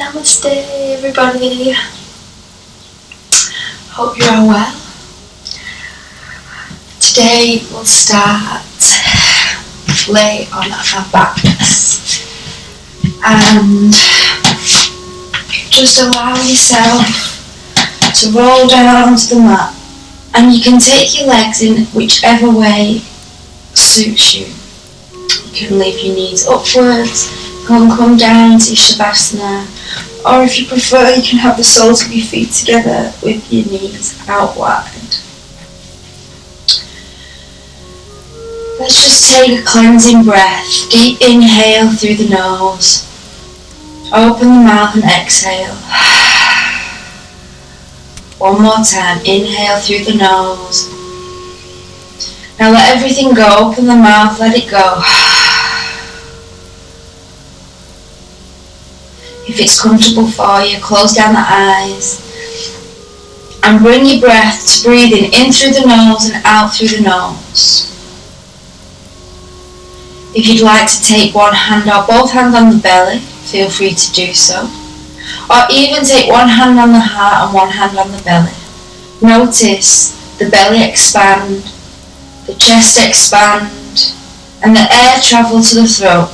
Namaste everybody, hope you're all well. Today we'll start lay on our backs and just allow yourself to roll down to the mat, and you can take your legs in whichever way suits you. You can leave your knees upwards, come down to your Shavasana, or if you prefer, you can have the soles of your feet together with your knees out wide. Let's just take a cleansing breath. Deep inhale through the nose. Open the mouth and exhale. One more time. Inhale through the nose. Now let everything go. Open the mouth, let it go. If it's comfortable for you, close down the eyes and bring your breath to breathing in through the nose and out through the nose. If you'd like to take one hand or both hands on the belly, feel free to do so. Or even take one hand on the heart and one hand on the belly. Notice the belly expand, the chest expand, and the air travel to the throat.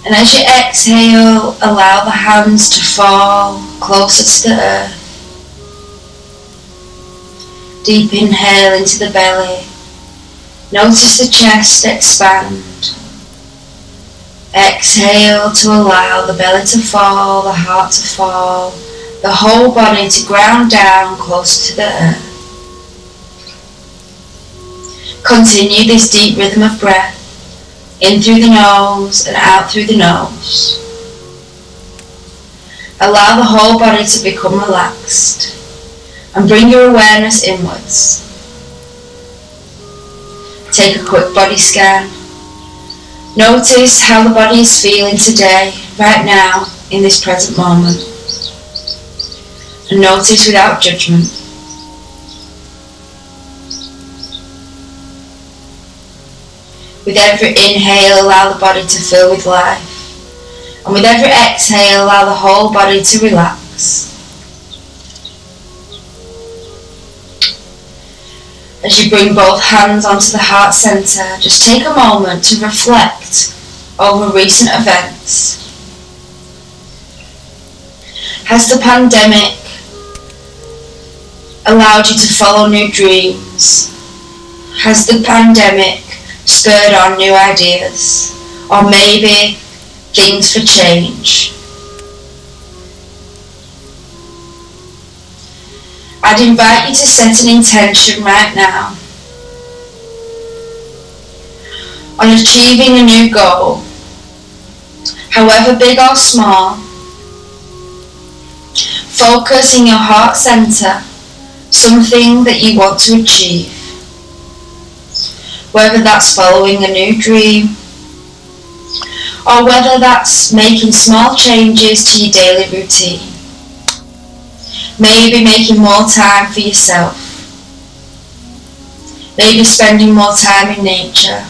And as you exhale, allow the hands to fall closer to the earth. Deep inhale into the belly. Notice the chest expand. Exhale to allow the belly to fall, the heart to fall, the whole body to ground down close to the earth. Continue this deep rhythm of breath. In through the nose and out through the nose. Allow the whole body to become relaxed and bring your awareness inwards. Take a quick body scan. Notice how the body is feeling today, right now, in this present moment. And notice without judgment. With every inhale, allow the body to fill with life. And with every exhale, allow the whole body to relax. As you bring both hands onto the heart center, just take a moment to reflect over recent events. Has the pandemic allowed you to follow new dreams? Has the pandemic spurred on new ideas, or maybe things for change? I'd invite you to set an intention right now on achieving a new goal, however big or small. Focus in your heart center something that you want to achieve. Whether that's following a new dream, or whether that's making small changes to your daily routine. Maybe making more time for yourself. Maybe spending more time in nature.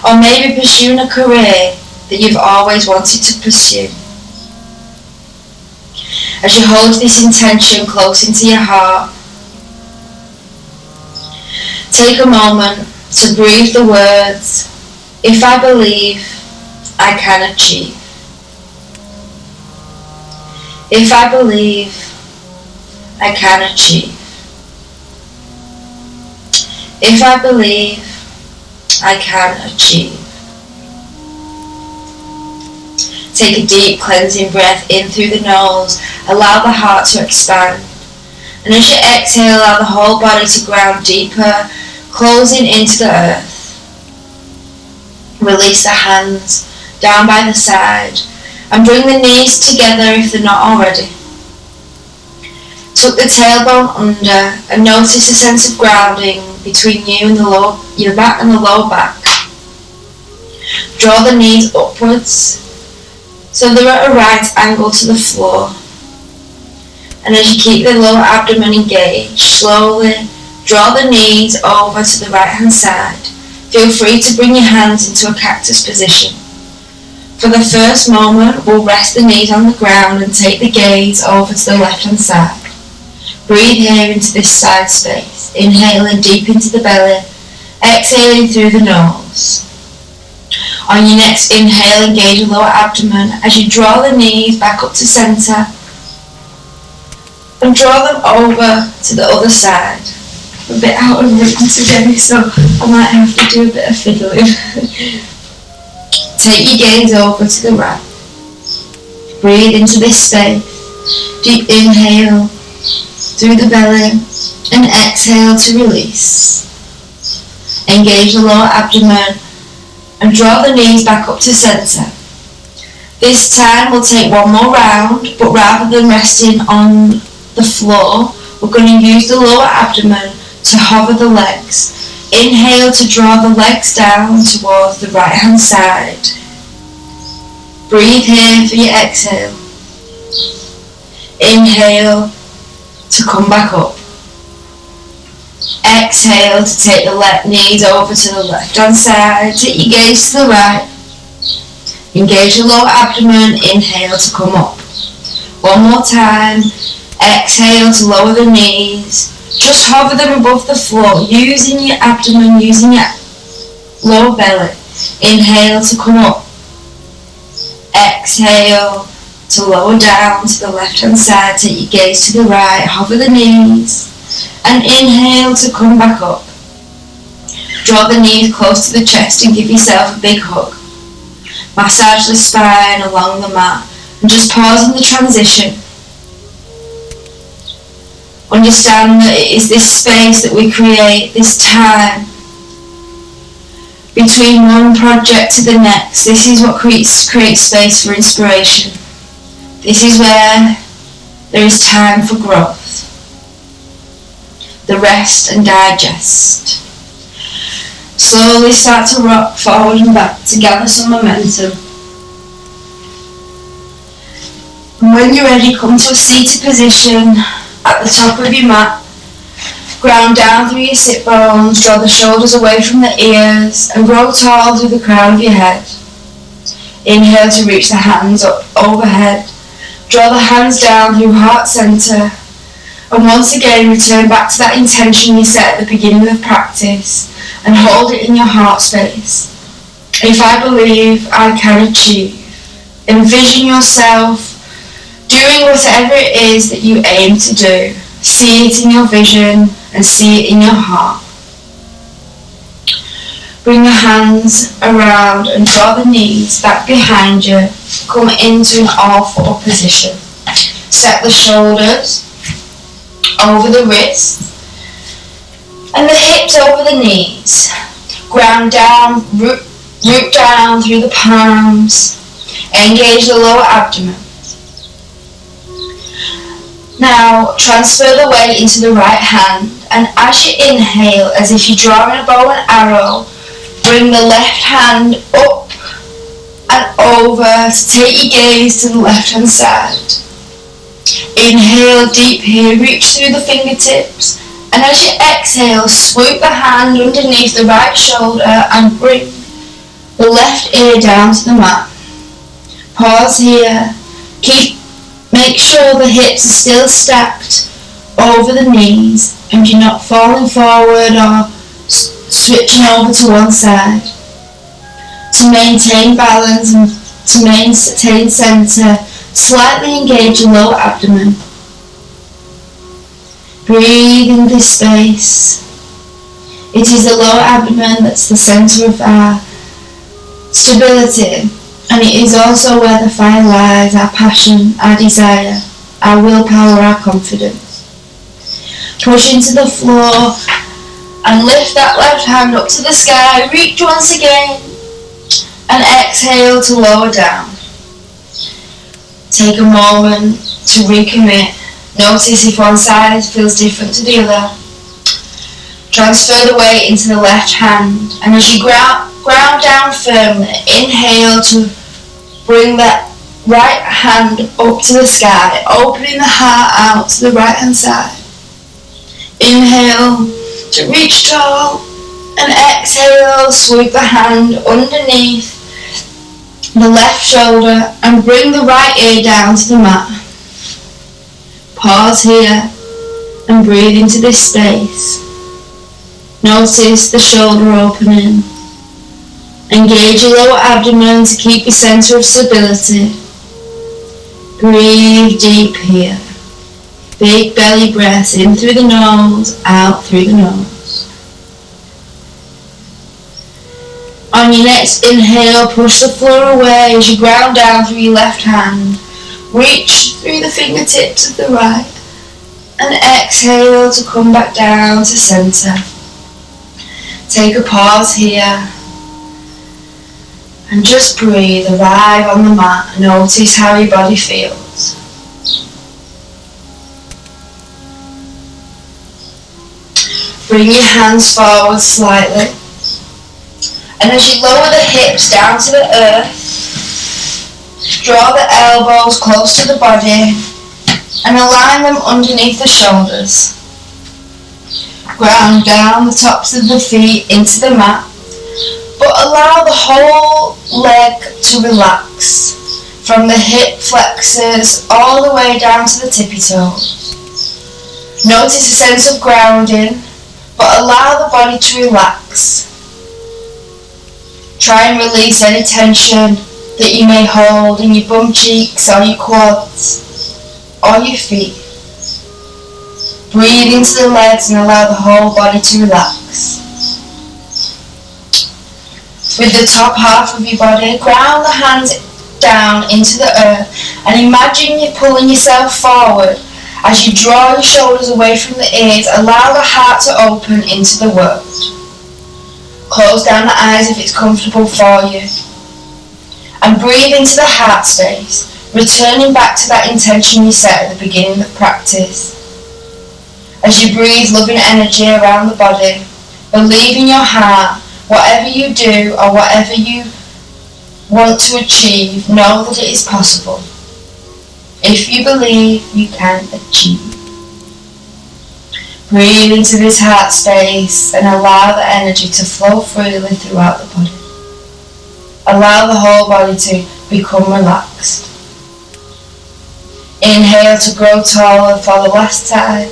Or maybe pursuing a career that you've always wanted to pursue. As you hold this intention close into your heart, take a moment to breathe the words, if I believe, I can achieve. If I believe, I can achieve. If I believe, I can achieve. Take a deep cleansing breath in through the nose, allow the heart to expand. And as you exhale, allow the whole body to ground deeper, closing into the earth. Release the hands down by the side and bring the knees together if they're not already. Tuck the tailbone under and notice a sense of grounding between you and your back and the lower back. Draw the knees upwards so they're at a right angle to the floor. And as you keep the lower abdomen engaged, slowly draw the knees over to the right hand side. Feel free to bring your hands into a cactus position. For the first moment, we'll rest the knees on the ground and take the gaze over to the left-hand side. Breathe here into this side space, inhaling deep into the belly, exhaling through the nose. On your next inhale, engage your lower abdomen as you draw the knees back up to centre and draw them over to the other side. I'm a bit out of rhythm today, so I might have to do a bit of fiddling. Take your gaze over to the right. Breathe into this space. Deep inhale through the belly and exhale to release. Engage the lower abdomen and draw the knees back up to centre. This time we'll take one more round, but rather than resting on the floor, we're going to use the lower abdomen to hover the legs. Inhale to draw the legs down towards the right hand side. Breathe here for your exhale. Inhale to come back up. Exhale to take the knees over to the left hand side. Take your gaze to the right. Engage the lower abdomen. Inhale to come up. One more time. Exhale to lower the knees. Just hover them above the floor, using your abdomen, using your lower belly. Inhale to come up. Exhale to lower down to the left hand side. Take your gaze to the right, hover the knees, and inhale to come back up. Draw the knees close to the chest and give yourself a big hug. Massage the spine along the mat and just pause in the transition. Understand that it is this space that we create, this time between one project to the next. This is what creates space for inspiration. This is where there is time for growth. The rest and digest. Slowly start to rock forward and back to gather some momentum. And when you're ready, come to a seated position at the top of your mat. Ground down through your sit bones, draw the shoulders away from the ears and grow tall through the crown of your head. Inhale to reach the hands up overhead. Draw the hands down through heart centre. And once again return back to that intention you set at the beginning of practice and hold it in your heart space. If I believe, I can achieve. Envision yourself doing whatever it is that you aim to do. See it in your vision and see it in your heart. Bring the hands around and draw the knees back behind you. Come into an all-four position. Set the shoulders over the wrists and the hips over the knees. Ground down, root down through the palms. Engage the lower abdomen. Now transfer the weight into the right hand, and as you inhale, as if you're drawing a bow and arrow, bring the left hand up and over to take your gaze to the left hand side. Inhale deep here, reach through the fingertips, and as you exhale, swoop the hand underneath the right shoulder and bring the left ear down to the mat. Pause here. Make sure the hips are still stacked over the knees and you're not falling forward or switching over to one side. To maintain balance and to maintain centre, slightly engage your lower abdomen. Breathe in this space. It is the lower abdomen that's the centre of our stability. And it is also where the fire lies, our passion, our desire, our willpower, our confidence. Push into the floor and lift that left hand up to the sky. Reach once again and exhale to lower down. Take a moment to recommit. Notice if one side feels different to the other. Transfer the weight into the left hand, and as you ground down firmly, inhale to bring that right hand up to the sky, opening the heart out to the right hand side. Inhale to reach tall, and exhale, sweep the hand underneath the left shoulder and bring the right ear down to the mat. Pause here and breathe into this space. Notice the shoulder opening. Engage your lower abdomen to keep your centre of stability. Breathe deep here. Big belly breath in through the nose, out through the nose. On your next inhale, push the floor away as you ground down through your left hand. Reach through the fingertips of the right. And exhale to come back down to centre. Take a pause here. And just breathe, arrive on the mat. Notice how your body feels. Bring your hands forward slightly. And as you lower the hips down to the earth, draw the elbows close to the body and align them underneath the shoulders. Ground down the tops of the feet into the mat, but allow the whole leg to relax from the hip flexors all the way down to the tippy toes. Notice a sense of grounding, but allow the body to relax. Try and release any tension that you may hold in your bum cheeks or your quads or your feet. Breathe into the legs and allow the whole body to relax. With the top half of your body, ground the hands down into the earth and imagine you're pulling yourself forward. As you draw your shoulders away from the ears, allow the heart to open into the world. Close down the eyes if it's comfortable for you. And breathe into the heart space, returning back to that intention you set at the beginning of practice. As you breathe loving energy around the body, believe in your heart. Whatever you do or whatever you want to achieve, know that it is possible. If you believe, you can achieve. Breathe into this heart space and allow the energy to flow freely throughout the body. Allow the whole body to become relaxed. Inhale to grow taller for the last time.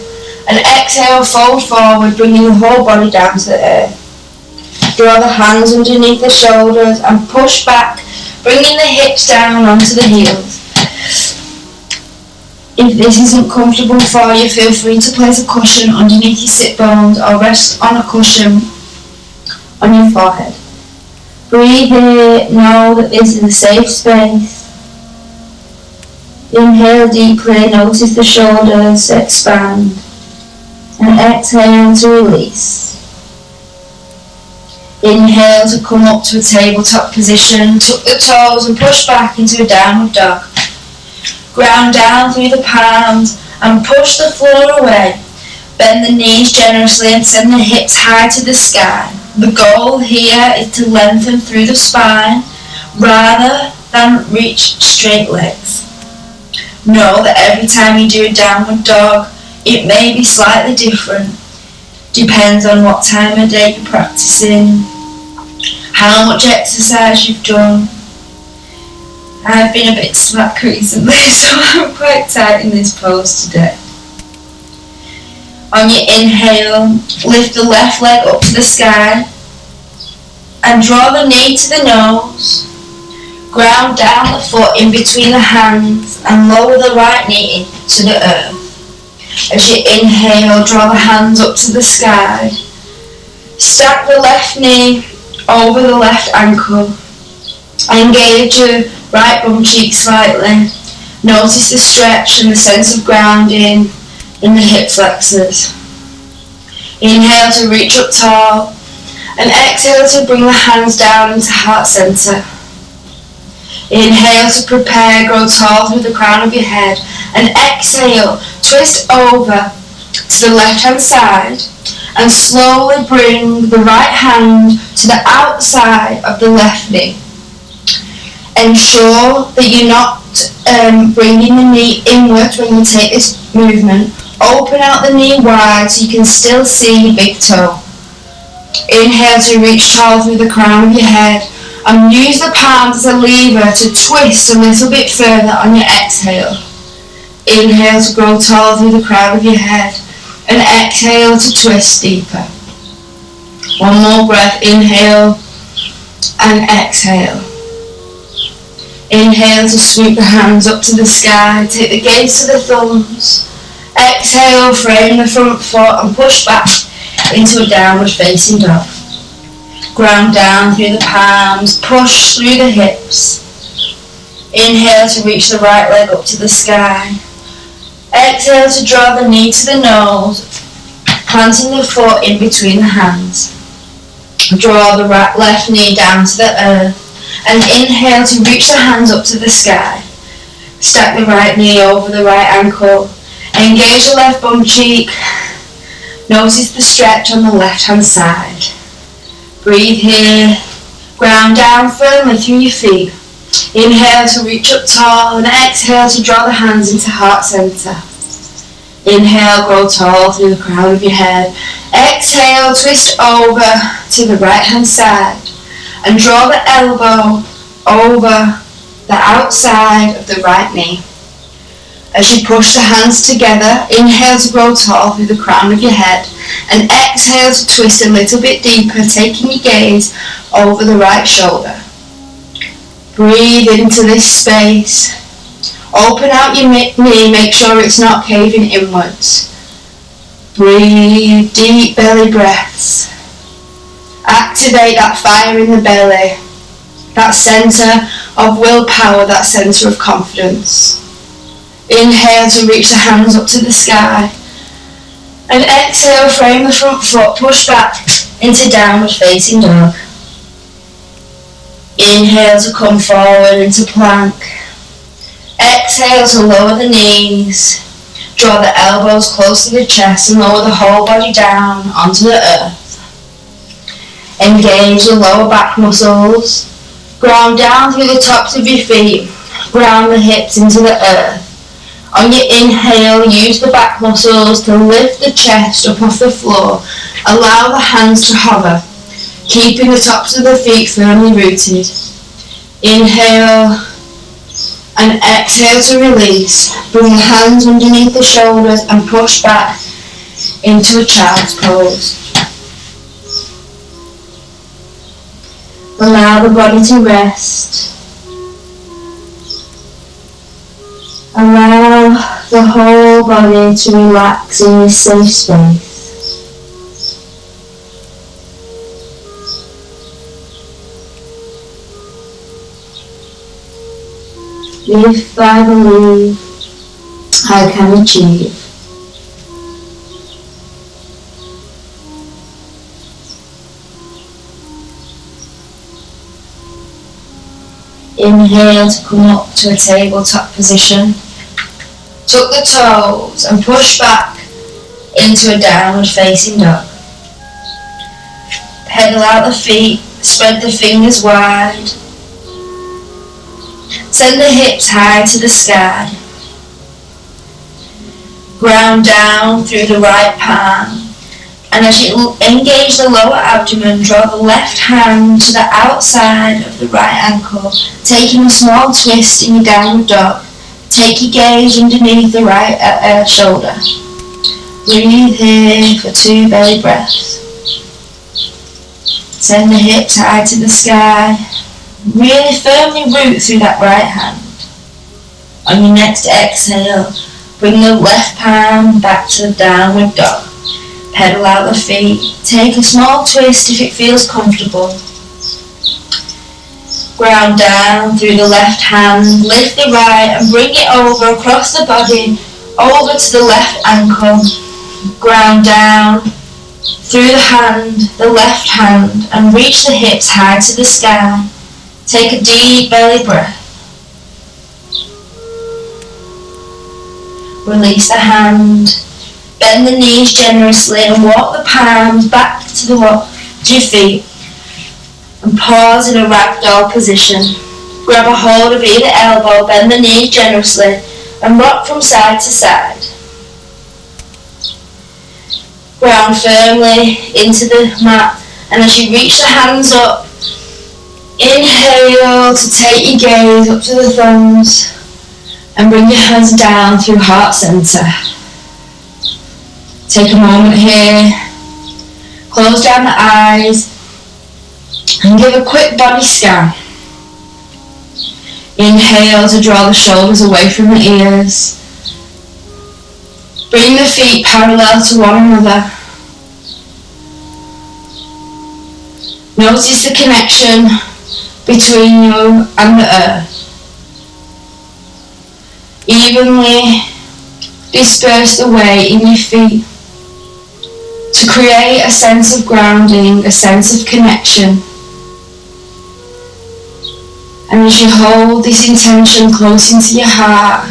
And exhale, fold forward, bringing the whole body down to the earth. Draw the hands underneath the shoulders and push back, bringing the hips down onto the heels. If this isn't comfortable for you, feel free to place a cushion underneath your sit bones or rest on a cushion on your forehead. Breathe here, know that this is a safe space. Inhale deeply, notice the shoulders expand. And exhale to release. Inhale to come up to a tabletop position, tuck the toes and push back into a downward dog. Ground down through the palms and push the floor away. Bend the knees generously and send the hips high to the sky. The goal here is to lengthen through the spine rather than reach straight legs. Know that every time you do a downward dog, it may be slightly different. Depends on what time of day you're practicing, how much exercise you've done. I've been a bit slack recently, so I'm quite tight in this pose today. On your inhale, lift the left leg up to the sky and draw the knee to the nose. Ground down the foot in between the hands and lower the right knee to the earth. As you inhale, draw the hands up to the sky. Stack the left knee over the left ankle. Engage your right bum cheek slightly. Notice the stretch and the sense of grounding in the hip flexors. Inhale to reach up tall and exhale to bring the hands down into heart center. Inhale to prepare, grow tall through the crown of your head, and exhale, twist over to the left hand side and slowly bring the right hand to the outside of the left knee. Ensure that you're not bringing the knee inwards when you take this movement. Open out the knee wide so you can still see your big toe. Inhale to reach tall through the crown of your head And use the palms as a lever to twist a little bit further on your exhale. Inhale to grow tall through the crown of your head, and exhale to twist deeper. One more breath, inhale and exhale. Inhale to sweep the hands up to the sky, take the gaze to the thumbs. Exhale, frame the front foot and push back into a downward facing dog. Ground down through the palms, push through the hips. Inhale to reach the right leg up to the sky. Exhale to draw the knee to the nose, planting the foot in between the hands. Draw the left knee down to the earth, and inhale to reach the hands up to the sky. Stack the right knee over the right ankle. Engage the left bum cheek. Notice the stretch on the left hand side. Breathe here. Ground down firmly through your feet. Inhale to reach up tall, and exhale to draw the hands into heart center. Inhale, grow tall through the crown of your head. Exhale, twist over to the right hand side and draw the elbow over the outside of the right knee. As you push the hands together, inhale to grow tall through the crown of your head, and exhale to twist a little bit deeper, taking your gaze over the right shoulder. Breathe into this space. Open out your knee, make sure it's not caving inwards. Breathe deep belly breaths. Activate that fire in the belly, that center of willpower, that center of confidence. Inhale to reach the hands up to the sky, and exhale, frame the front foot, push back into downward facing dog. Inhale to come forward into plank. Exhale to lower the knees. Draw the elbows close to the chest and lower the whole body down onto the earth. Engage the lower back muscles. Ground down through the tops of your feet. Ground the hips into the earth. On your inhale, use the back muscles to lift the chest up off the floor. Allow the hands to hover, keeping the tops of the feet firmly rooted. Inhale and exhale to release. Bring the hands underneath the shoulders and push back into a child's pose. Allow the body to rest. Allow the whole body to relax in this safe space. If I believe, I can achieve. Inhale to come up to a tabletop position. Tuck the toes and push back into a downward facing dog. Pedal out the feet, spread the fingers wide. Send the hips high to the sky. Ground down through the right palm. And as you engage the lower abdomen, draw the left hand to the outside of the right ankle, taking a small twist in your downward dog. Take your gaze underneath the right shoulder. Breathe here for 2 belly breaths. Send the hips high to the sky. Really firmly root through that right hand. On your next exhale, bring the left palm back to the downward dog. Pedal out the feet. Take a small twist if it feels comfortable. Ground down through the left hand, lift the right and bring it over across the body, over to the left ankle. Ground down through the hand, the left hand, and reach the hips high to the sky. Take a deep belly breath. Release the hand. Bend the knees generously and walk the palms back to your feet. And pause in a ragdoll position. Grab a hold of either elbow, bend the knees generously, and rock from side to side. Ground firmly into the mat, and as you reach the hands up, Inhale to take your gaze up to the thumbs and bring your hands down through heart center. Take a moment here, close down the eyes and give a quick body scan. Inhale to draw the shoulders away from the ears. Bring the feet parallel to one another. Notice the connection between you and the earth. Evenly disperse the weight in your feet to create a sense of grounding, a sense of connection. And as you hold this intention close into your heart,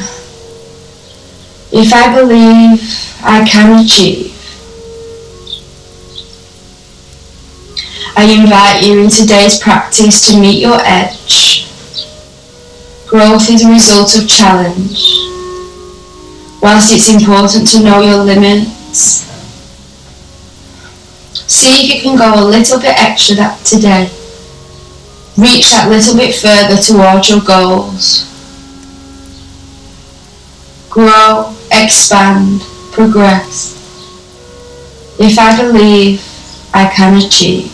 if I believe, I can achieve. I invite you in today's practice to meet your edge. Growth is a result of challenge. Whilst it's important to know your limits, see if you can go a little bit extra today. Reach that little bit further towards your goals. Grow, expand, progress. If I believe, I can achieve.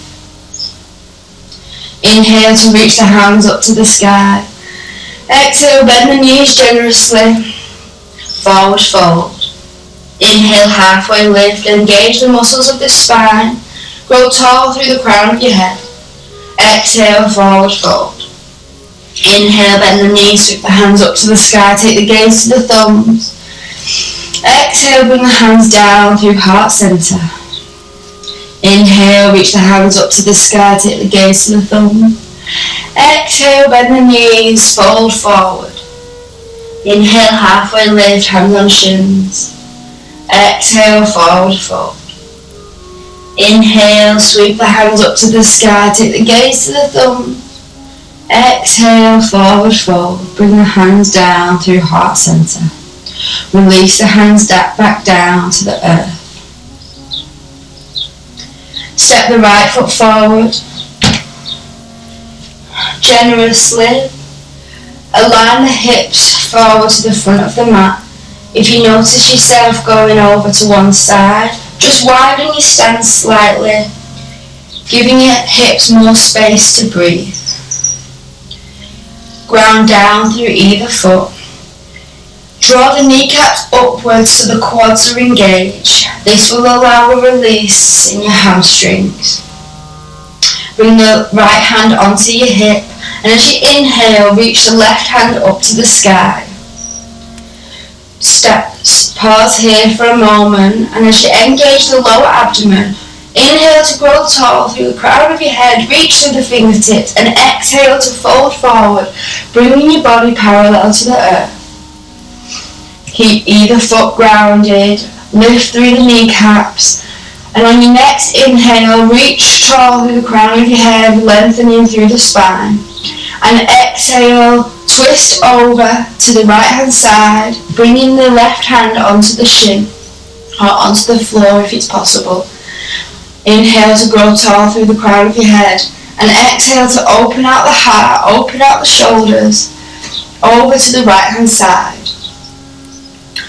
Inhale to reach the hands up to the sky. Exhale, bend the knees generously. Forward fold. Inhale, halfway lift. Engage the muscles of the spine. Grow tall through the crown of your head. Exhale, forward fold. Inhale, bend the knees, sweep the hands up to the sky. Take the gaze to the thumbs. Exhale, bring the hands down through heart center. Inhale, reach the hands up to the sky, take the gaze to the thumb. Exhale, bend the knees, fold forward. Inhale, halfway lift, hands on shins. Exhale, forward fold. Inhale, sweep the hands up to the sky, take the gaze to the thumb. Exhale, forward fold. Bring the hands down through heart center. Release the hands back down to the earth. Step the right foot forward. Generously align the hips forward to the front of the mat. If you notice yourself going over to one side, just widen your stance slightly, giving your hips more space to breathe. Ground down through either foot. Draw the kneecaps upwards so the quads are engaged. This will allow a release in your hamstrings. Bring the right hand onto your hip, and as you inhale, reach the left hand up to the sky. Pause here for a moment, and as you engage the lower abdomen, inhale to grow tall through the crown of your head, reach through the fingertips, and exhale to fold forward, bringing your body parallel to the earth. Keep either foot grounded, lift through the kneecaps, and on your next inhale, reach tall through the crown of your head, lengthening through the spine. And exhale, twist over to the right hand side, bringing the left hand onto the shin, or onto the floor if it's possible. Inhale to grow tall through the crown of your head, and exhale to open out the heart, open out the shoulders, over to the right hand side.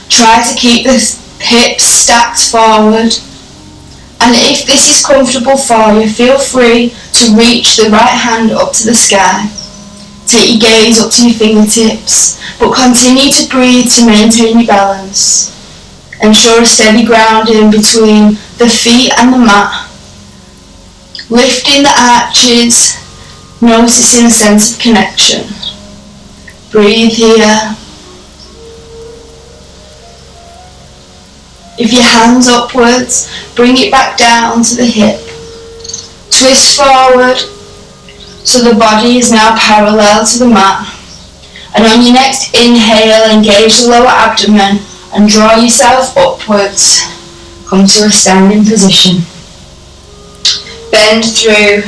Try to keep the hips stacked forward, and if this is comfortable for you, feel free to reach the right hand up to the sky. Take your gaze up to your fingertips, but continue to breathe to maintain your balance. Ensure a steady grounding between the feet and the mat. Lifting the arches, noticing a sense of connection. Breathe here. If your hands upwards, bring it back down to the hip. Twist forward so the body is now parallel to the mat. And on your next inhale, engage the lower abdomen and draw yourself upwards. Come to a standing position. Bend through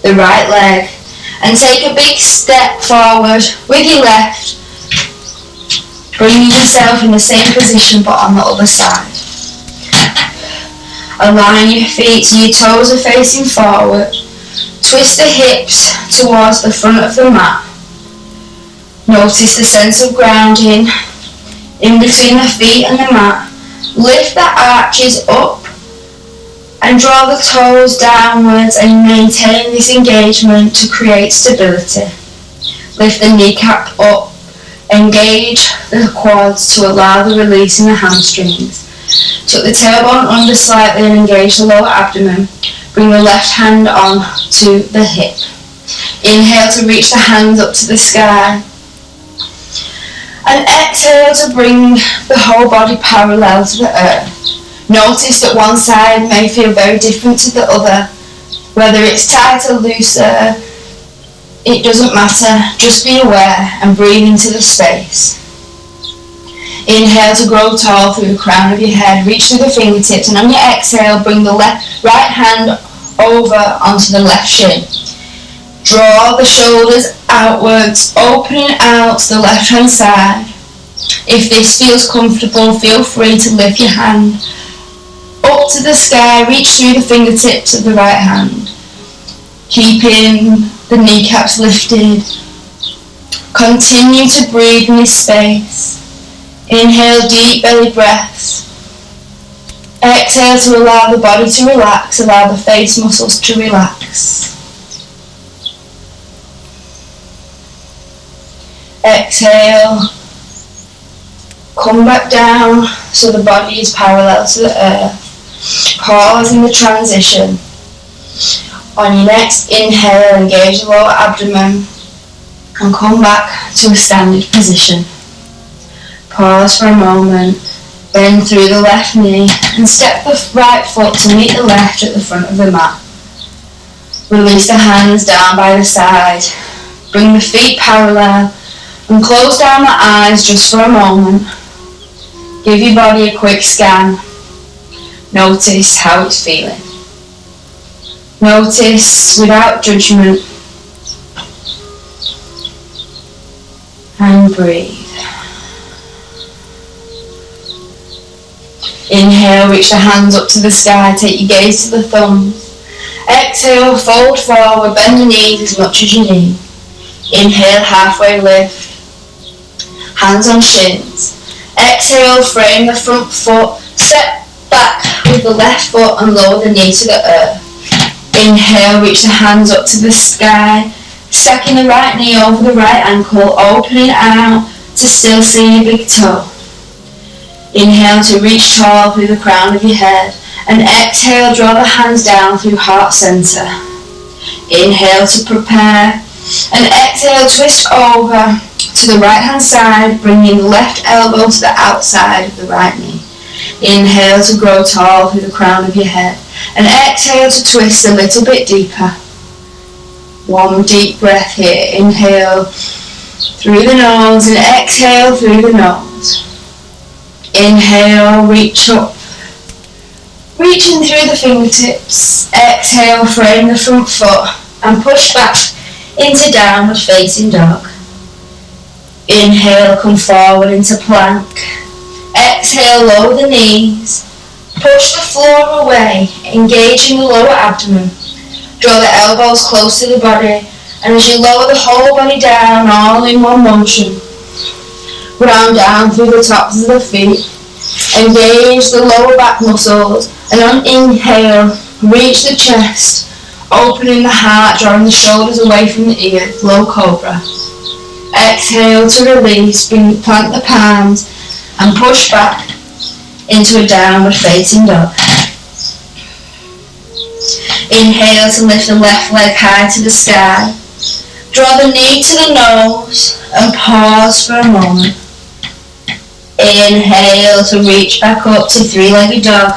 the right leg and take a big step forward with your left, bringing yourself in the same position but on the other side. Align your feet so your toes are facing forward. Twist the hips towards the front of the mat. Notice the sense of grounding in between the feet and the mat. Lift the arches up and draw the toes downwards and maintain this engagement to create stability. Lift the kneecap up, engage the quads to allow the release in the hamstrings. Tuck the tailbone under slightly and engage the lower abdomen. Bring the left hand on to the hip. Inhale to reach the hands up to the sky. And exhale to bring the whole body parallel to the earth. Notice that one side may feel very different to the other. Whether it's tighter, looser, it doesn't matter. Just be aware and breathe into the space. Inhale to grow tall through the crown of your head. Reach through the fingertips, and on your exhale, bring the right hand over onto the left shin. Draw the shoulders outwards, opening out to the left hand side. If this feels comfortable, feel free to lift your hand up to the sky. Reach through the fingertips of the right hand, keeping the kneecaps lifted. Continue to breathe in this space. Inhale deep belly breaths. Exhale to allow the body to relax, allow the face muscles to relax. Exhale, come back down so the body is parallel to the earth. Pause in the transition. On your next inhale, engage the lower abdomen and come back to a standard position. Pause for a moment, bend through the left knee and step the right foot to meet the left at the front of the mat. Release the hands down by the side. Bring the feet parallel and close down the eyes just for a moment. Give your body a quick scan. Notice how it's feeling. Notice without judgment. And breathe. Inhale, reach the hands up to the sky, take your gaze to the thumbs. Exhale, fold forward, bend the knees as much as you need. Inhale, halfway lift. Hands on shins. Exhale, frame the front foot, step back with the left foot and lower the knee to the earth. Inhale, reach the hands up to the sky, stacking the right knee over the right ankle, opening out to still see your big toe. Inhale to reach tall through the crown of your head, and exhale, draw the hands down through heart center. Inhale to prepare, and exhale, twist over to the right hand side, bringing the left elbow to the outside of the right knee. Inhale to grow tall through the crown of your head, and exhale to twist a little bit deeper. One deep breath here. Inhale through the nose and exhale through the nose. Inhale, reach up, reaching through the fingertips. Exhale, frame the front foot and push back into downward facing dog. Inhale, come forward into plank. Exhale, lower the knees. Push the floor away, engaging the lower abdomen. Draw the elbows close to the body, and as you lower the whole body down, all in one motion, round down through the tops of the feet. Engage the lower back muscles, and on inhale, reach the chest, opening the heart, drawing the shoulders away from the ears, low cobra. Exhale to release, plant the palms, and push back into a downward facing dog. Inhale to lift the left leg high to the sky. Draw the knee to the nose and pause for a moment. Inhale to reach back up to three-legged dog.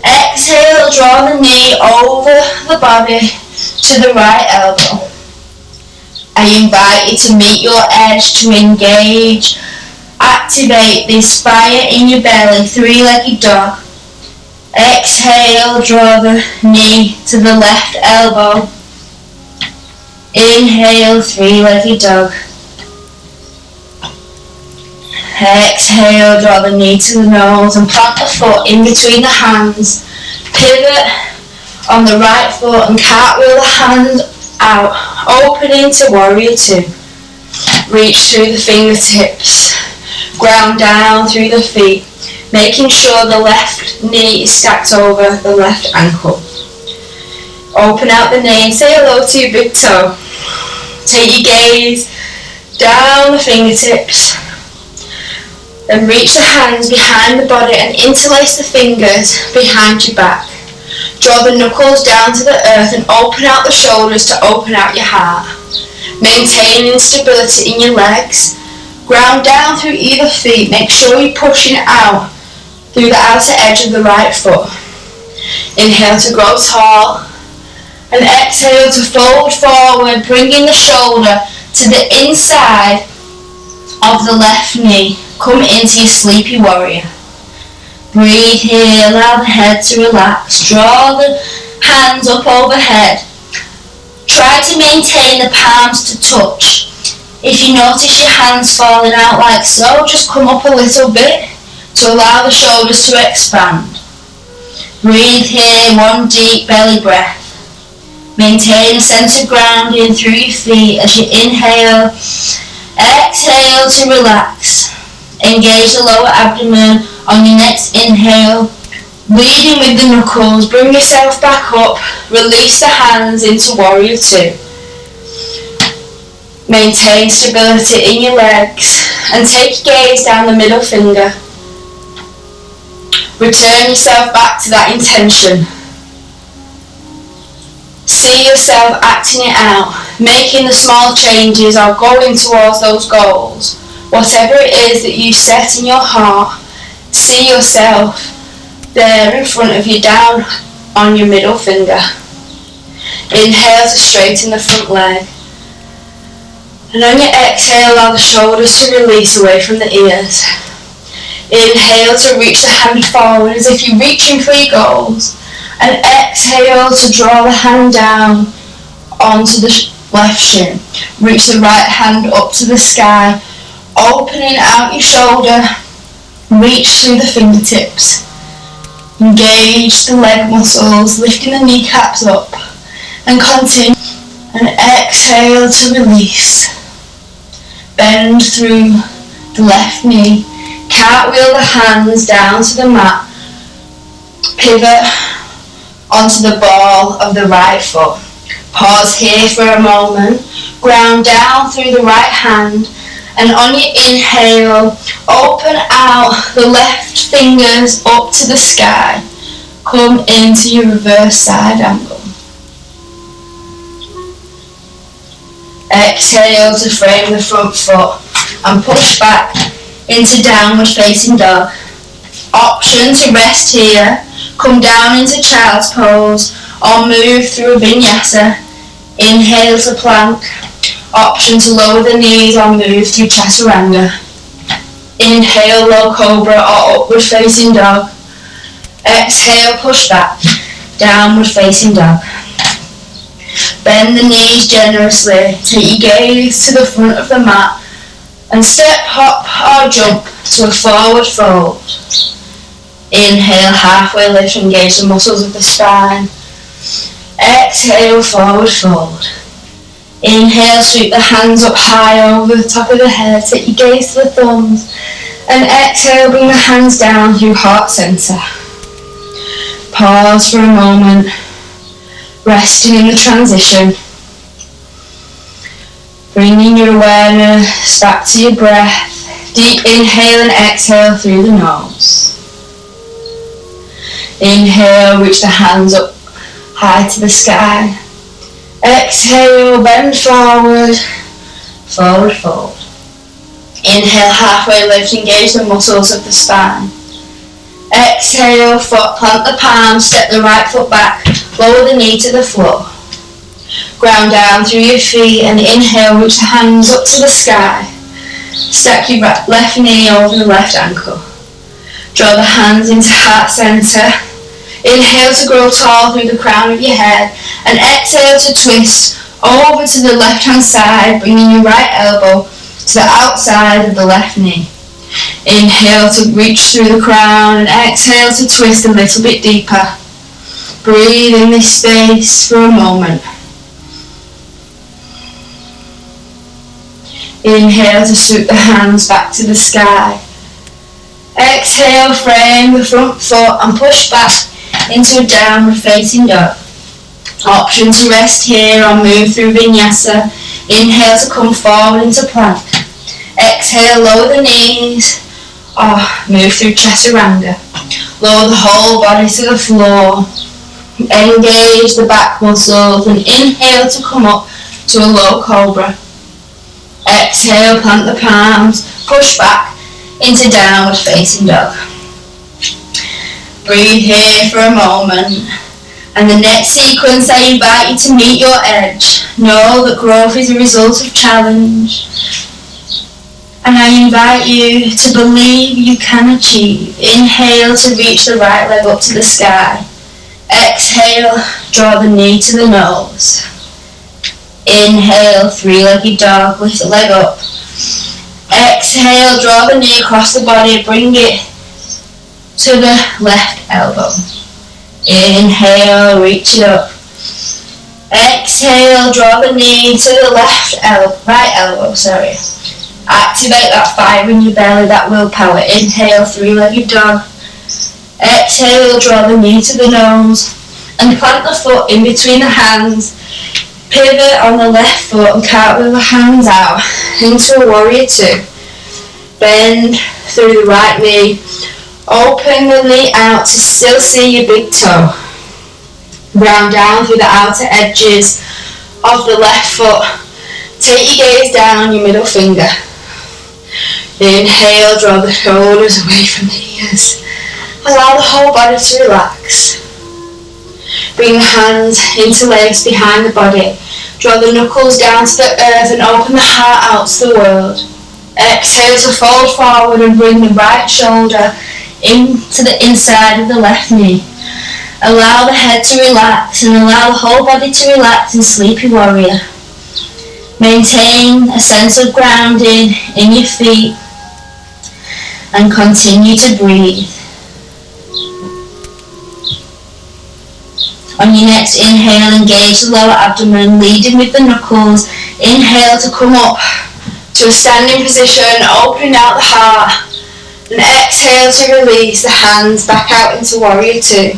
Exhale, draw the knee over the body to the right elbow. I invite you to meet your edge, to engage, activate this fire in your belly, three-legged dog. Exhale, draw the knee to the left elbow. Inhale, three-legged dog. Exhale, draw the knee to the nose and plant the foot in between the hands. Pivot on the right foot and cartwheel the hand out, opening to warrior two. Reach through the fingertips, ground down through the feet, making sure the left knee is stacked over the left ankle. Open out the knee and say hello to your big toe. Take your gaze down the fingertips. Then reach the hands behind the body and interlace the fingers behind your back. Draw the knuckles down to the earth and open out the shoulders to open out your heart. Maintaining stability in your legs. Ground down through either feet. Make sure you're pushing out through the outer edge of the right foot. Inhale to grow tall. And exhale to fold forward, bringing the shoulder to the inside of the left knee. Come into your sleepy warrior. Breathe here, allow the head to relax. Draw the hands up overhead. Try to maintain the palms to touch. If you notice your hands falling out like so, just come up a little bit to allow the shoulders to expand. Breathe here, one deep belly breath. Maintain a sense of grounding through your feet as you inhale. Exhale to relax. Engage the lower abdomen on your next inhale. Leading with the knuckles, bring yourself back up. Release the hands into warrior two. Maintain stability in your legs and take your gaze down the middle finger. Return yourself back to that intention. See yourself acting it out, making the small changes or going towards those goals. Whatever it is that you set in your heart, see yourself there in front of you, down on your middle finger. Inhale to straighten the front leg. And on your exhale, allow the shoulders to release away from the ears. Inhale to reach the hand forward as if you're reaching for your goals. And exhale to draw the hand down onto the left shin. Reach the right hand up to the sky, opening out your shoulder. Reach through the fingertips. Engage the leg muscles, lifting the kneecaps up. And continue. And exhale to release. Bend through the left knee. Cartwheel the hands down to the mat. Pivot onto the ball of the right foot. Pause here for a moment. Ground down through the right hand. And on your inhale, open out the left fingers up to the sky. Come into your reverse side angle. Exhale to frame the front foot and push back into downward facing dog. Option to rest here. Come down into child's pose or move through a vinyasa. Inhale to plank. Option to lower the knees or move through chaturanga. Inhale low cobra or upward facing dog. Exhale push back, downward facing dog. Bend the knees generously. Take your gaze to the front of the mat and step, hop or jump to a forward fold. Inhale, halfway lift, engage the muscles of the spine. Exhale, forward fold. Inhale, sweep the hands up high over the top of the head. Take your gaze to the thumbs. And exhale, bring the hands down through heart center. Pause for a moment, resting in the transition. Bringing your awareness back to your breath. Deep inhale and exhale through the nose. Inhale, reach the hands up high to the sky. Exhale, bend forward, forward fold. Inhale, halfway lift, engage the muscles of the spine. Exhale, foot, plant the palms, step the right foot back, lower the knee to the floor. Ground down through your feet and inhale, reach the hands up to the sky. Stack your left knee over the left ankle. Draw the hands into heart center. Inhale to grow tall through the crown of your head and exhale to twist over to the left hand side, bringing your right elbow to the outside of the left knee. Inhale to reach through the crown and exhale to twist a little bit deeper. Breathe in this space for a moment. Inhale to swoop the hands back to the sky. Exhale, frame the front foot and push back into a downward facing dog. Option to rest here or move through vinyasa. Inhale to come forward into plank. Exhale, lower the knees or move through chaturanga. Lower the whole body to the floor. Engage the back muscles and inhale to come up to a low cobra. Exhale, plant the palms, push back into downward facing dog. Breathe here for a moment. And the next sequence, I invite you to meet your edge. Know that growth is a result of challenge. And I invite you to believe you can achieve. Inhale to reach the right leg up to the sky. Exhale, draw the knee to the nose. Inhale, three-legged dog, lift the leg up. Exhale, draw the knee across the body, bring it to the left elbow. Inhale, reach it up. Exhale, draw the knee to the right elbow. Activate that fire in your belly, that willpower. Inhale, three-legged dog. Exhale, draw the knee to the nose and plant the foot in between the hands. Pivot on the left foot and cartwheel the hands out into a warrior two. Bend through the right knee. Open the knee out to still see your big toe. Round down through the outer edges of the left foot. Take your gaze down your middle finger. Inhale, draw the shoulders away from the ears. Allow the whole body to relax. Bring the hands into legs behind the body. Draw the knuckles down to the earth and open the heart out to the world. Exhale to fold forward and bring the right shoulder into the inside of the left knee. Allow the head to relax and allow the whole body to relax in Sleepy Warrior. Maintain a sense of grounding in your feet and continue to breathe. On your next inhale, engage the lower abdomen, leading with the knuckles. Inhale to come up to a standing position, opening out the heart. And exhale to release the hands back out into warrior two.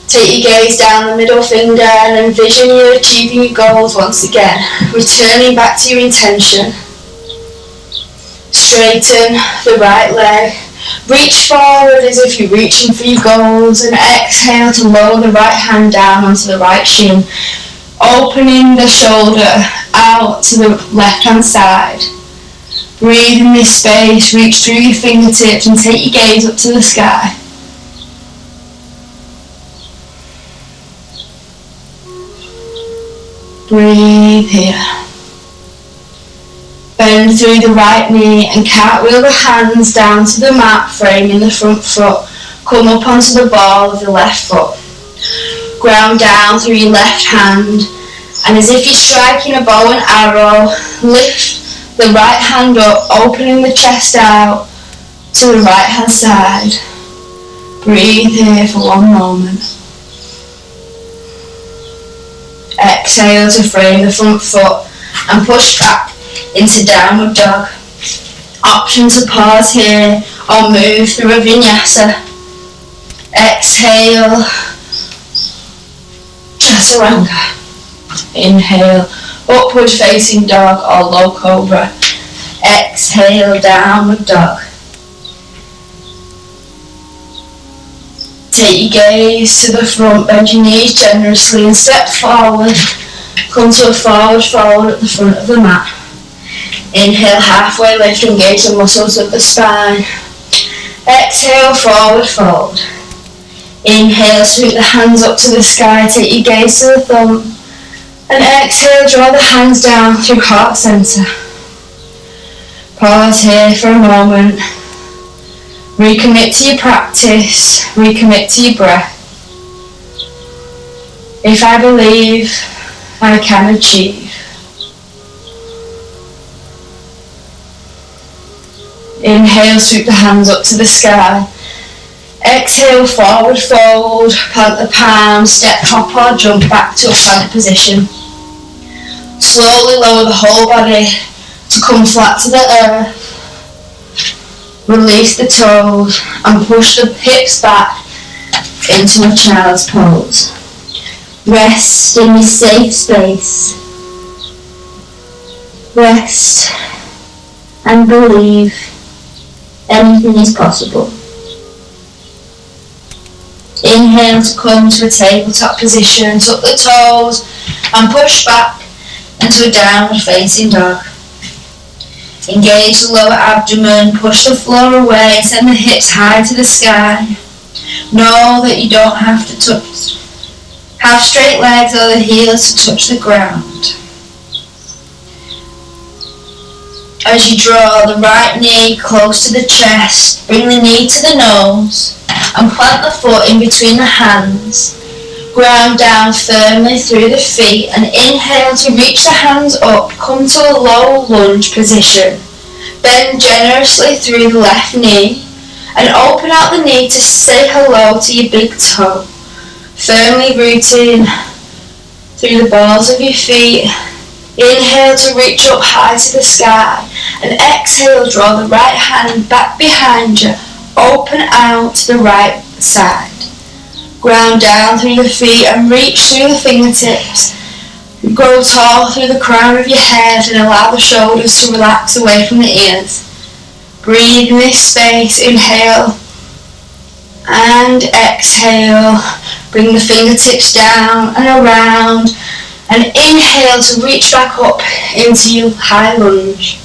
Take your gaze down the middle finger and envision you achieving your goals once again. Returning back to your intention. Straighten the right leg. Reach forward as if you're reaching for your goals and exhale to lower the right hand down onto the right shin. Opening the shoulder out to the left hand side. Breathe in this space, reach through your fingertips and take your gaze up to the sky. Breathe here. Bend through the right knee and cartwheel the hands down to the mat, framing the front foot. Come up onto the ball of the left foot. Ground down through your left hand, and as if you're striking a bow and arrow, lift the right hand up, opening the chest out to the right hand side. Breathe here for one moment. Exhale to frame the front foot and push back into downward dog. Option to pause here or move through a vinyasa. Exhale, chaturanga. Inhale, upward facing dog or low cobra. Exhale, downward dog. Take your gaze to the front, bend your knees generously and step forward. Come to a forward fold at the front of the mat. Inhale, halfway lift, engage the muscles of the spine. Exhale, forward fold. Inhale, sweep the hands up to the sky, take your gaze to the thumb. And exhale, draw the hands down through heart center. Pause here for a moment. Recommit to your practice, recommit to your breath. If I believe, I can achieve. Inhale, sweep the hands up to the sky. Exhale, forward fold, plant the palms, step, hop or jump back to a plank position. Slowly lower the whole body to come flat to the earth. Release the toes and push the hips back into a child's pose. Rest in your safe space. Rest and believe anything is possible. Inhale to come to a tabletop position, tuck the toes and push back into a downward facing dog. Engage the lower abdomen, push the floor away, send the hips high to the sky. Know that you don't have to have straight legs or the heels to touch the ground. As you draw the right knee close to the chest, bring the knee to the nose and plant the foot in between the hands. Ground down firmly through the feet and inhale to reach the hands up, come to a low lunge position. Bend generously through the left knee and open out the knee to say hello to your big toe. Firmly rooting through the balls of your feet. Inhale to reach up high to the sky and exhale, draw the right hand back behind you, open out to the right side. Ground down through the feet and reach through the fingertips. Grow tall through the crown of your head and allow the shoulders to relax away from the ears. Breathe in this space, inhale and exhale. Bring the fingertips down and around and inhale to reach back up into your high lunge.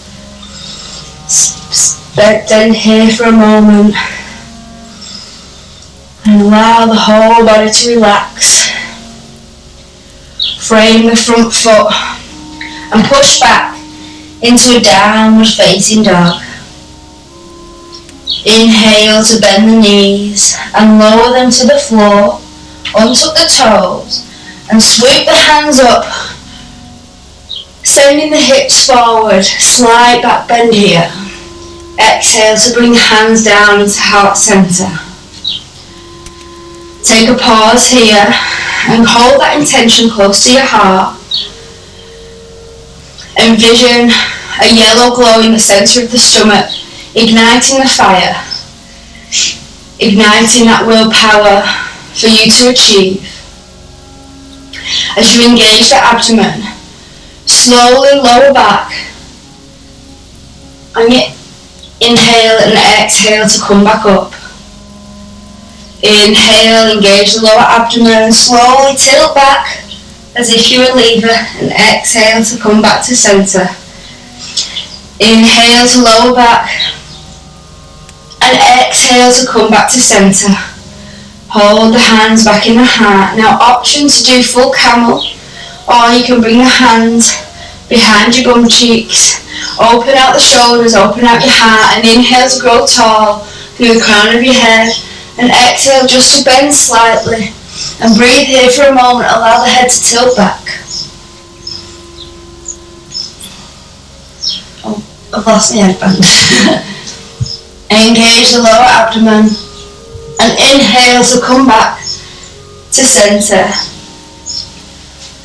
Bend here for a moment and allow the whole body to relax. Frame the front foot and push back into a downward facing dog. Inhale to bend the knees and lower them to the floor. Untuck the toes and sweep the hands up, sending the hips forward. Slight back bend here. Exhale to bring the hands down into heart center. Take a pause here and hold that intention close to your heart. Envision a yellow glow in the center of the stomach, igniting the fire, igniting that willpower for you to achieve. As you engage the abdomen, slowly lower back and inhale and exhale to come back up. Inhale, engage the lower abdomen, slowly tilt back as if you were a lever and exhale to come back to center. Inhale to lower back and exhale to come back to center. Hold the hands back in the heart. Now option to do full camel, or you can bring the hands behind your bum cheeks. Open out the shoulders, open out your heart and inhale to grow tall through the crown of your head. And exhale just to bend slightly and breathe here for a moment. Allow the head to tilt back. Oh, I've lost my headband. Engage the lower abdomen and inhale to come back to center.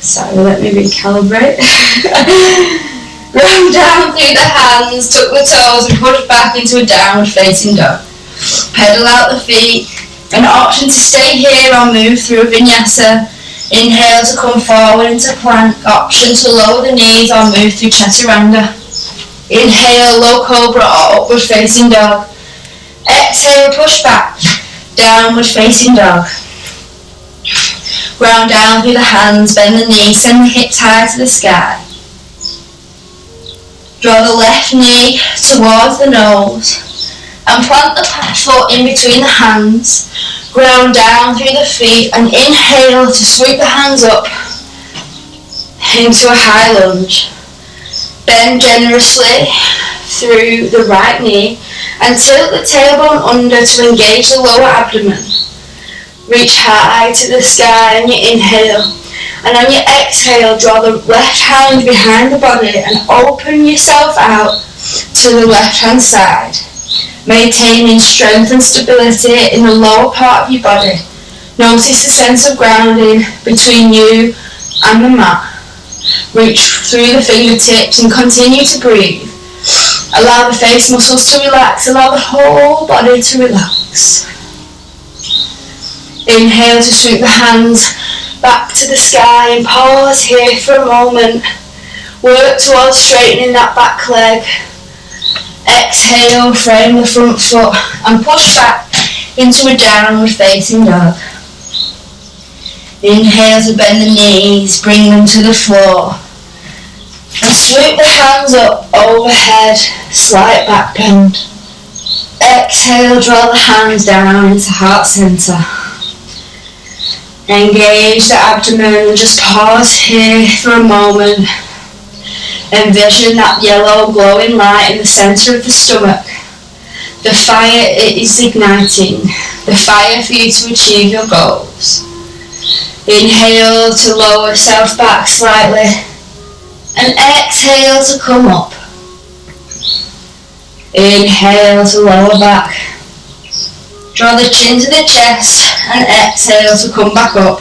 Sorry, let me recalibrate. Round down through the hands, tuck the toes and push back into a downward facing dog. Pedal out the feet. An option to stay here or move through a vinyasa. Inhale to come forward into plank. Option to lower the knees or move through chaturanga. Inhale, low cobra or upward facing dog. Exhale, push back, downward facing dog. Ground down through the hands, bend the knees, send the hips high to the sky. Draw the left knee towards the nose and plant the foot in between the hands. Ground down through the feet and inhale to sweep the hands up into a high lunge. Bend generously through the right knee and tilt the tailbone under to engage the lower abdomen. Reach high to the sky on your inhale, and on your exhale draw the left hand behind the body and open yourself out to the left hand side. maintaining strength and stability in the lower part of your body. Notice the sense of grounding between you and the mat. Reach through the fingertips and continue to breathe. Allow the face muscles to relax. Allow the whole body to relax. Inhale to sweep the hands back to the sky and pause here for a moment. Work towards straightening that back leg. Exhale, frame the front foot and push back into a downward facing dog. Inhale to bend the knees, bring them to the floor. And sweep the hands up overhead, slight back bend. Exhale, draw the hands down into heart center. Engage the abdomen and just pause here for a moment. Envision that yellow glowing light in the center of the stomach. The fire it is igniting. The fire for you to achieve your goals. Inhale to lower self back slightly. And exhale to come up. Inhale to lower back. Draw the chin to the chest and exhale to come back up.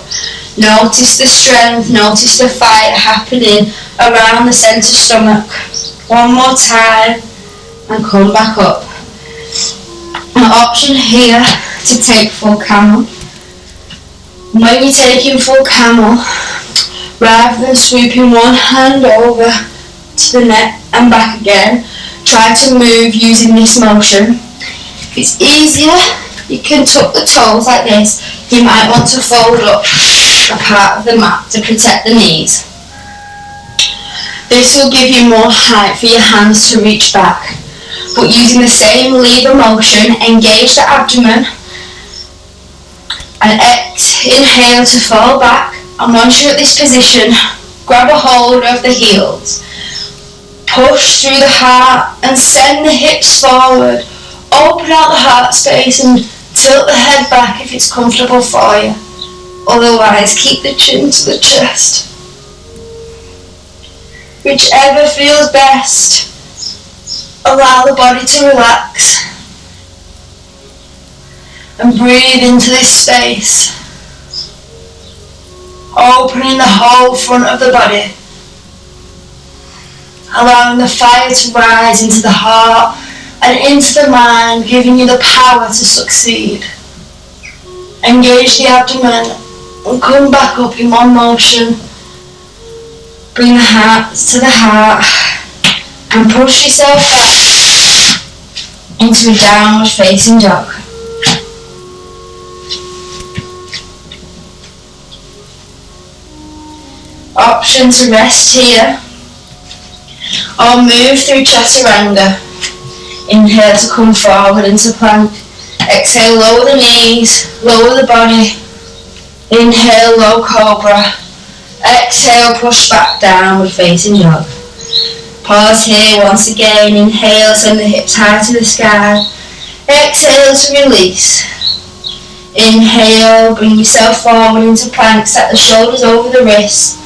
Notice the strength, notice the fire happening around the centre stomach. One more time and come back up. An option here to take full camel. When you're taking full camel, rather than sweeping one hand over to the neck and back again, try to move using this motion. If it's easier, you can tuck the toes like this. You might want to fold up a part of the mat to protect the knees. This will give you more height for your hands to reach back. But using the same lever motion, engage the abdomen and inhale to fall back. And once you're at this position, grab a hold of the heels. Push through the heart and send the hips forward. Open out the heart space and tilt the head back if it's comfortable for you. Otherwise, keep the chin to the chest. Whichever feels best. Allow the body to relax. And breathe into this space. Opening the whole front of the body. Allowing the fire to rise into the heart and into the mind, giving you the power to succeed. Engage the abdomen and come back up in one motion. Bring the hands to the heart and push yourself back into a downward facing dog. Option to rest here or move through chaturanga. Inhale to come forward into plank. Exhale, lower the knees, lower the body. Inhale, low cobra. Exhale, push back downward facing dog. Pause here once again. Inhale, send the hips high to the sky. Exhale to release. Inhale, bring yourself forward into plank. Set the shoulders over the wrists.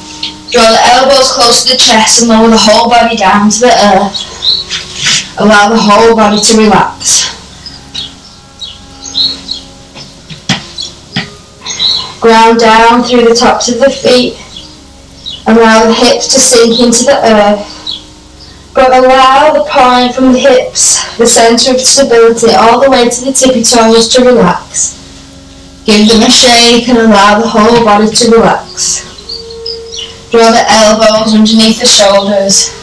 Draw the elbows close to the chest and lower the whole body down to the earth. Allow the whole body to relax. Ground down through the tops of the feet. Allow the hips to sink into the earth. But allow the point from the hips, the centre of stability, all the way to the tippy toes to relax. Give them a shake and allow the whole body to relax. Draw the elbows underneath the shoulders.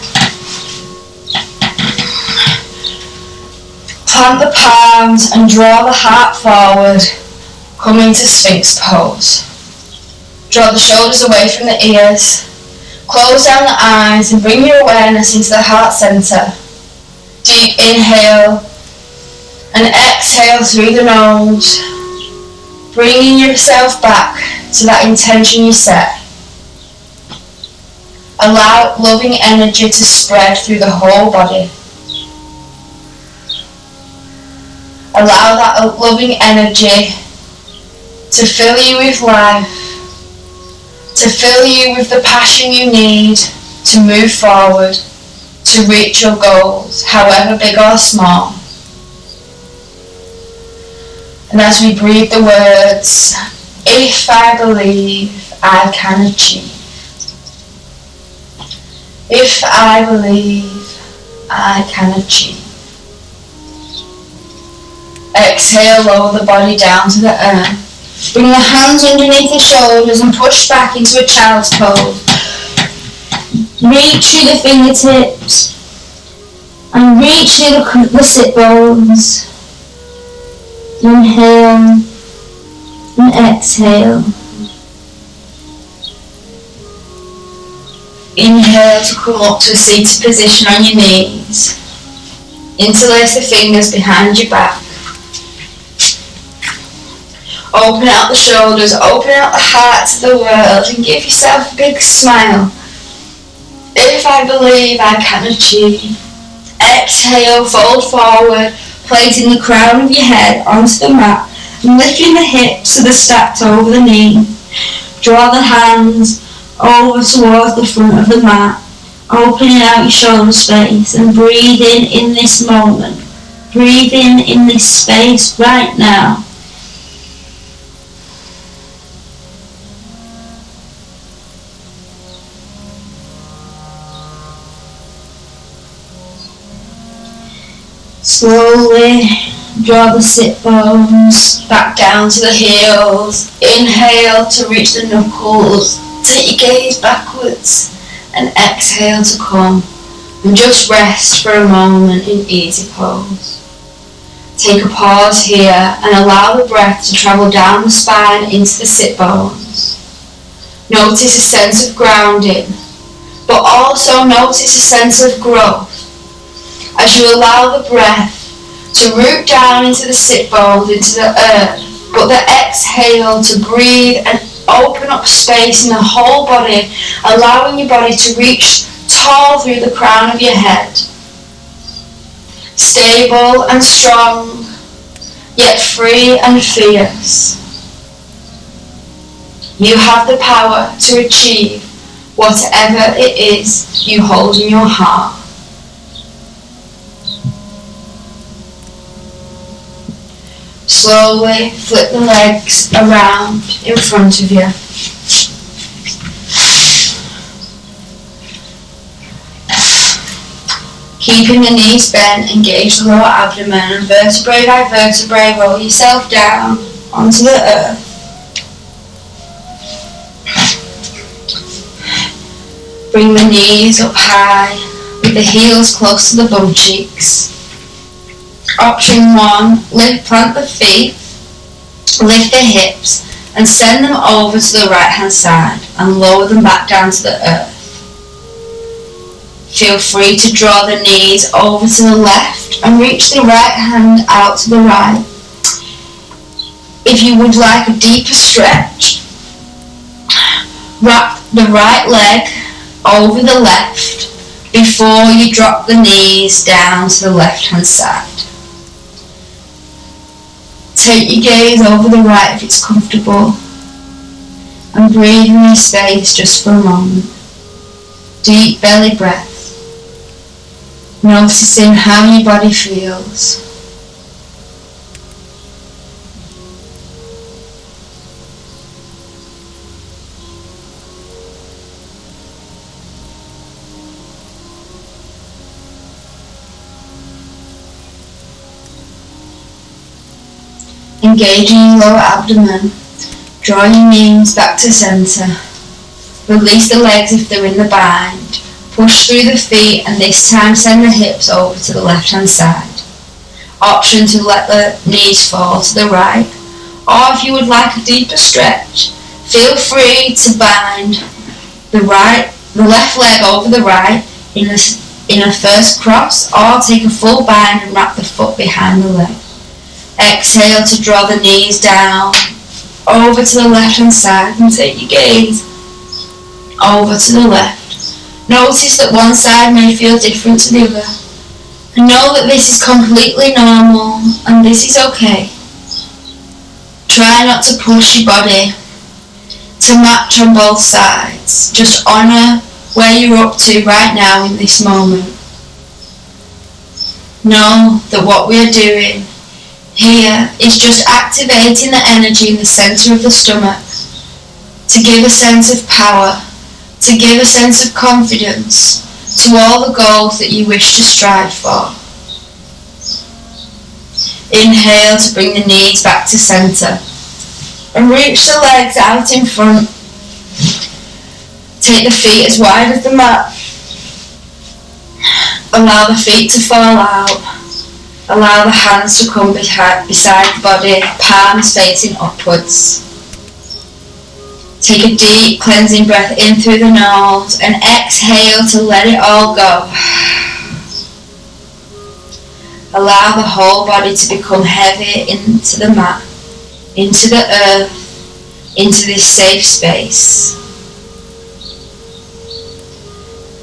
Plant the palms and draw the heart forward. Come into Sphinx pose. Draw the shoulders away from the ears. Close down the eyes and bring your awareness into the heart center. Deep inhale and exhale through the nose. Bringing yourself back to that intention you set. Allow loving energy to spread through the whole body. Allow that loving energy to fill you with life, to fill you with the passion you need to move forward, to reach your goals, however big or small. And as we breathe the words, if I believe, I can achieve. If I believe, I can achieve. Exhale, lower the body down to the earth. Bring the hands underneath the shoulders and push back into a child's pose. Reach through the fingertips and reach through the sit bones. Inhale and exhale. Inhale to come up to a seated position on your knees. Interlace the fingers behind your back. Open out the shoulders, open out the heart to the world and give yourself a big smile. If I believe, I can achieve. Exhale, fold forward, placing the crown of your head onto the mat and lifting the hips so they're stacked over the knee. Draw the hands over towards the front of the mat, opening out your shoulder space and breathing in this moment. Breathing in this space right now. Slowly draw the sit bones back down to the heels. Inhale to reach the knuckles. Take your gaze backwards and exhale to come. And just rest for a moment in easy pose. Take a pause here and allow the breath to travel down the spine into the sit bones. Notice a sense of grounding, but also notice a sense of growth. As you allow the breath to root down into the sit bones, into the earth, but the exhale to breathe and open up space in the whole body, allowing your body to reach tall through the crown of your head. Stable and strong, yet free and fierce. You have the power to achieve whatever it is you hold in your heart. Slowly flip the legs around in front of you. Keeping the knees bent, engage the lower abdomen and vertebrae by vertebrae roll yourself down onto the earth. Bring the knees up high with the heels close to the bum cheeks. Option 1, plant the feet, lift the hips and send them over to the right hand side and lower them back down to the earth. Feel free to draw the knees over to the left and reach the right hand out to the right. If you would like a deeper stretch, wrap the right leg over the left before you drop the knees down to the left hand side. Take your gaze over the right if it's comfortable and breathe in your space just for a moment. Deep belly breath. Noticing how your body feels. Engaging your lower abdomen, draw your knees back to centre, release the legs if they're in the bind, push through the feet and this time send the hips over to the left hand side. Option to let the knees fall to the right, or if you would like a deeper stretch, feel free to bind the left leg over the right in a first cross, or take a full bind and wrap the foot behind the leg. Exhale to draw the knees down over to the left hand side and take your gaze over to the left. Notice that one side may feel different to the other. And know that this is completely normal and this is okay. Try not to push your body to match on both sides. Just honour where you're up to right now in this moment. Know that what we are doing Here is just activating the energy in the center of the stomach to give a sense of power, to give a sense of confidence to all the goals that you wish to strive for. Inhale to bring the knees back to center and reach the legs out in front. Take the feet as wide as the mat. Allow the feet to fall out. Allow the hands to come beside the body, palms facing upwards. Take a deep cleansing breath in through the nose and exhale to let it all go. Allow the whole body to become heavy into the mat, into the earth, into this safe space.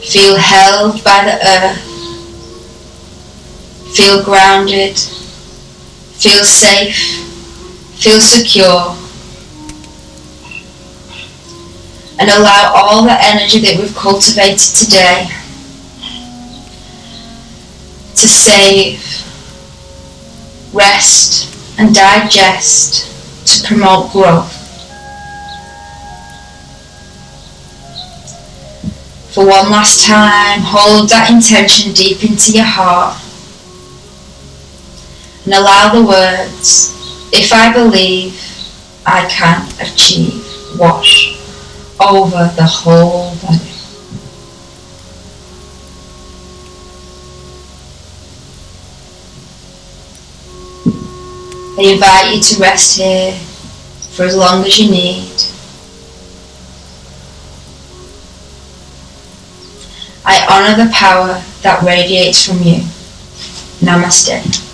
Feel held by the earth. Feel grounded. Feel safe. Feel secure. And allow all the energy that we've cultivated today to save, rest and digest, to promote growth. For one last time, hold that intention deep into your heart and allow the words, if I believe, I can achieve, wash over the whole body. I invite you to rest here for as long as you need. I honour the power that radiates from you. Namaste.